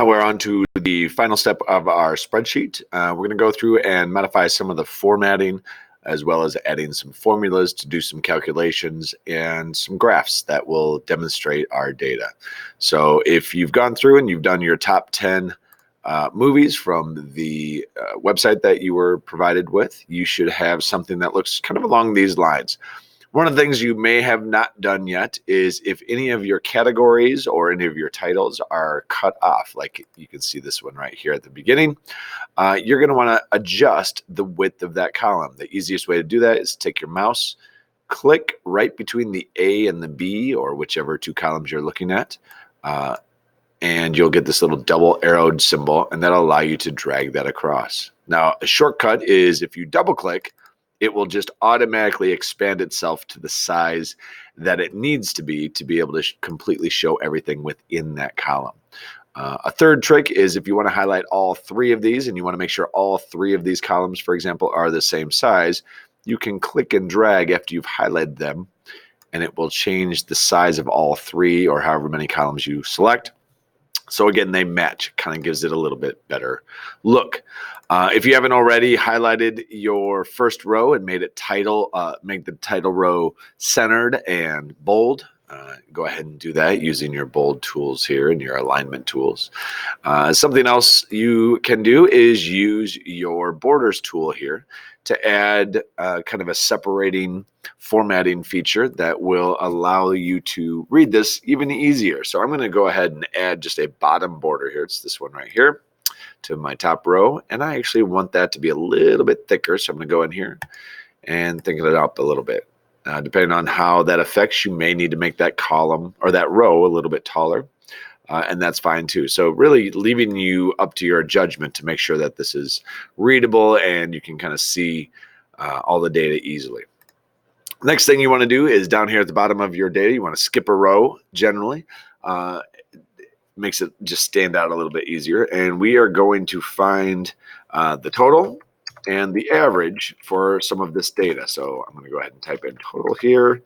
Now we're on to the final step of our spreadsheet. We're going to go through and modify some of the formatting, as well as adding some formulas to do some calculations and some graphs that will demonstrate our data. So if you've gone through and you've done your top 10 movies from the website that you were provided with, you should have something that looks kind of along these lines. One of the things you may have not done yet is if any of your categories or any of your titles are cut off, like you can see this one right here at the beginning, you're going to want to adjust the width of that column. The easiest way to do that is take your mouse, click right between the A and the B, or whichever two columns you're looking at, and you'll get this little double arrowed symbol, and that'll allow you to drag that across. Now, a shortcut is if you double click, it will just automatically expand itself to the size that it needs to be able to completely show everything within that column. A third trick is if you want to highlight all three of these and you want to make sure all three of these columns, for example, are the same size, you can click and drag after you've highlighted them, and it will change the size of all three or however many columns you select. So again, they match, kind of gives it a little bit better look. If you haven't already highlighted your first row and made it make the title row centered and bold, go ahead and do that using your bold tools here and your alignment tools. Something else you can do is use your borders tool here to add kind of a separating formatting feature that will allow you to read this even easier. So I'm going to go ahead and add just a bottom border here. It's this one right here to my top row, and I actually want that to be a little bit thicker, so I'm going to go in here and thicken it up a little bit. Depending on how that affects, you may need to make that column or that row a little bit taller, and that's fine too. So really leaving you up to your judgment to make sure that this is readable and you can kind of see all the data easily. Next thing you want to do is down here at the bottom of your data, you want to skip a row generally. Makes it just stand out a little bit easier. And we are going to find the total and the average for some of this data. So I'm going to go ahead and type in total here,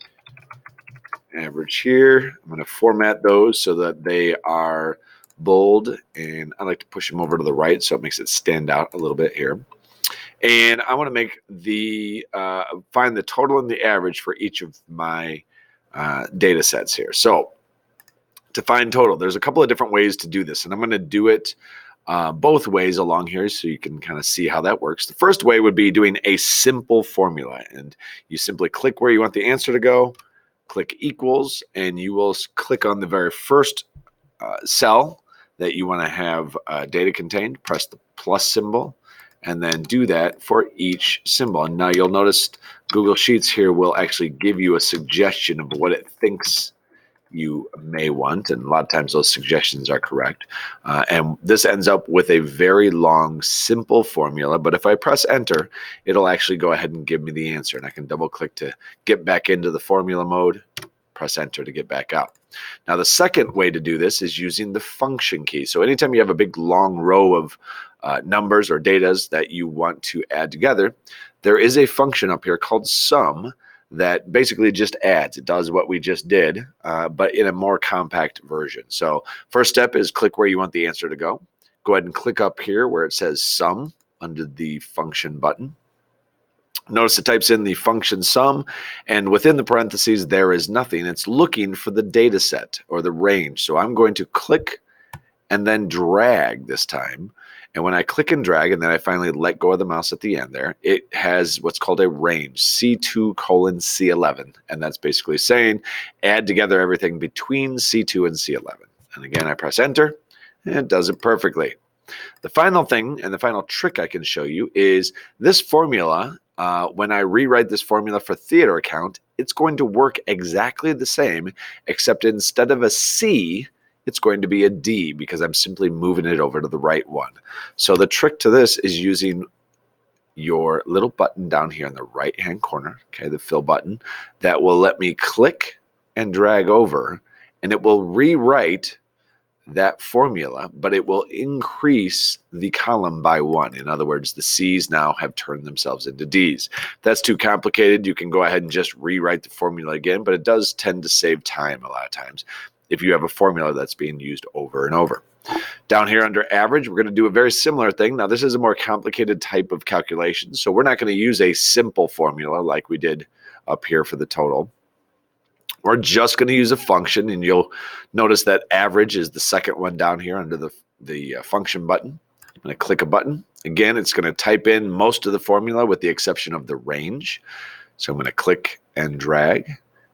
average here. I'm going to format those so that they are bold, and I like to push them over to the right so it makes it stand out a little bit here. And I want to make the find the total and the average for each of my data sets here. So to find total, there's a couple of different ways to do this, and I'm going to do it both ways along here so you can kind of see how that works. The first way would be doing a simple formula, and you simply click where you want the answer to go, click equals, and you will click on the very first cell that you want to have data contained, press the plus symbol, and then do that for each symbol. And now you'll notice Google Sheets here will actually give you a suggestion of what it thinks you may want, and a lot of times those suggestions are correct. And this ends up with a very long, simple formula, but if I press enter, it'll actually go ahead and give me the answer, and I can double click to get back into the formula mode, press enter to get back out. Now the second way to do this is using the function key. So anytime you have a big long row of numbers or datas that you want to add together, there is a function up here called sum that basically just adds. It does what we just did, but in a more compact version. So first step is click where you want the answer to go. Go ahead and click up here where it says sum under the function button. Notice it types in the function sum, and within the parentheses there is nothing. It's looking for the data set or the range. So I'm going to click and then drag this time. And when I click and drag and then I finally let go of the mouse at the end there, it has what's called a range, C2 colon C11. And that's basically saying add together everything between C2 and C11. And again, I press enter and it does it perfectly. The final thing and the final trick I can show you is this formula. When I rewrite this formula for theater account, it's going to work exactly the same, except instead of a C, it's going to be a D because I'm simply moving it over to the right one. So the trick to this is using your little button down here in the right hand corner, okay, the fill button, that will let me click and drag over, and it will rewrite that formula, but it will increase the column by 1. In other words, the C's now have turned themselves into D's. If that's too complicated, you can go ahead and just rewrite the formula again, but it does tend to save time a lot of times. if you have a formula that's being used over and over. Down here under average, we're going to do a very similar thing. Now, this is a more complicated type of calculation, so we're not going to use a simple formula like we did up here for the total. We're just going to use a function, and you'll notice that average is the second one down here under the function button. I'm going to click a button. Again, it's going to type in most of the formula with the exception of the range. So I'm going to click and drag,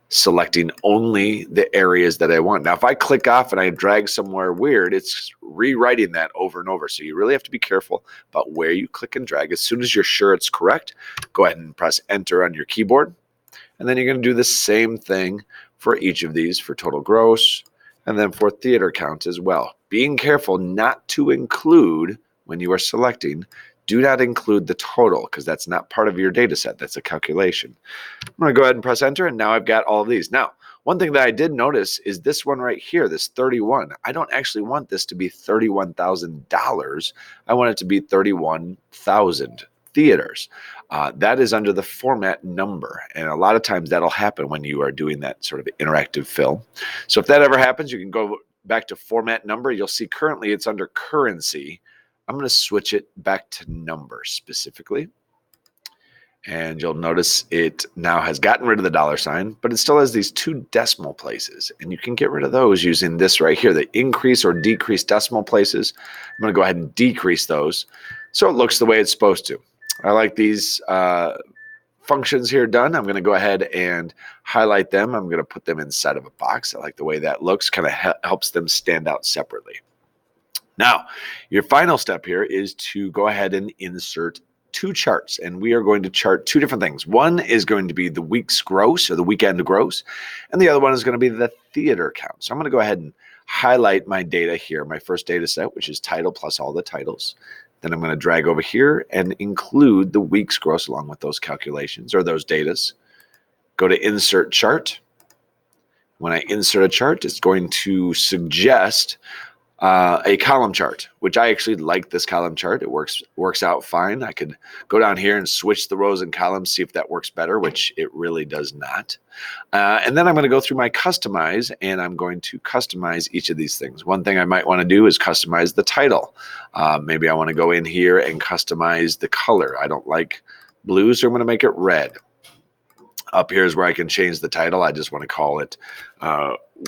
selecting only the areas that I want. Now, if I click off and I drag somewhere weird, it's rewriting that over and over. So you really have to be careful about where you click and drag. As soon as you're sure it's correct, go ahead and press enter on your keyboard. And then you're going to do the same thing for each of these for total gross and then for theater count as well. Being careful not to include, when you are selecting, do not include the total because that's not part of your data set. That's a calculation. I'm going to go ahead and press enter, and now I've got all of these. Now, one thing that I did notice is this one right here, this 31. I don't actually want this to be $31,000. I want it to be 31,000 theaters. That is under the format number, and a lot of times that'll happen when you are doing that sort of interactive fill. So if that ever happens, you can go back to format number. You'll see currently it's under currency. I'm going to switch it back to number specifically, and you'll notice it now has gotten rid of the dollar sign, but it still has these 2 decimal places, and you can get rid of those using this right here, the increase or decrease decimal places. I'm going to go ahead and decrease those so it looks the way it's supposed to. I like these functions here done. I'm going to go ahead and highlight them. I'm going to put them inside of a box. I like the way that looks, kind of helps them stand out separately. Now, your final step here is to go ahead and insert 2 charts, and we are going to chart 2 different things. One is going to be the week's gross or the weekend gross, and the other one is going to be the theater count. So I'm going to go ahead and highlight my data here, my first data set, which is title plus all the titles. Then I'm going to drag over here and include the week's gross along with those calculations or those datas. Go to insert chart. When I insert a chart, it's going to suggest a column chart, which I actually like this column chart. It works out fine. I could go down here and switch the rows and columns, see if that works better, which it really does not. And then I'm going to go through my customize, and I'm going to customize each of these things. One thing I might want to do is customize the title. Maybe I want to go in here and customize the color. I don't like blue, so I'm going to make it red. Up here is where I can change the title. I just want to call it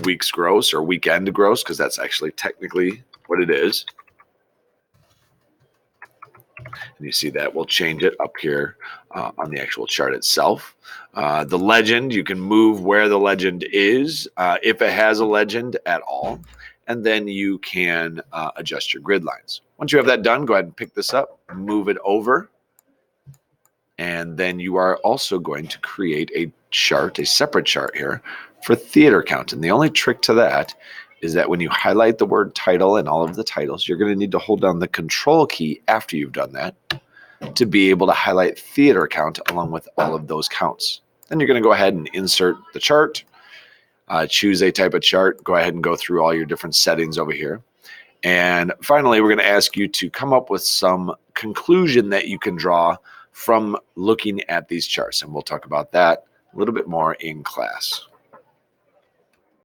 week's gross or weekend gross because that's actually technically what it is. And you see that we'll change it up here on the actual chart itself. The legend, you can move where the legend is, if it has a legend at all. And then you can adjust your grid lines. Once you have that done, go ahead and pick this up, move it over. And then you are also going to create a chart, a separate chart here for theater count. And the only trick to that is that when you highlight the word title and all of the titles, you're going to need to hold down the control key after you've done that to be able to highlight theater count along with all of those counts. Then you're going to go ahead and insert the chart, choose a type of chart, go ahead and go through all your different settings over here. And finally, we're going to ask you to come up with some conclusion that you can draw from looking at these charts. And we'll talk about that a little bit more in class.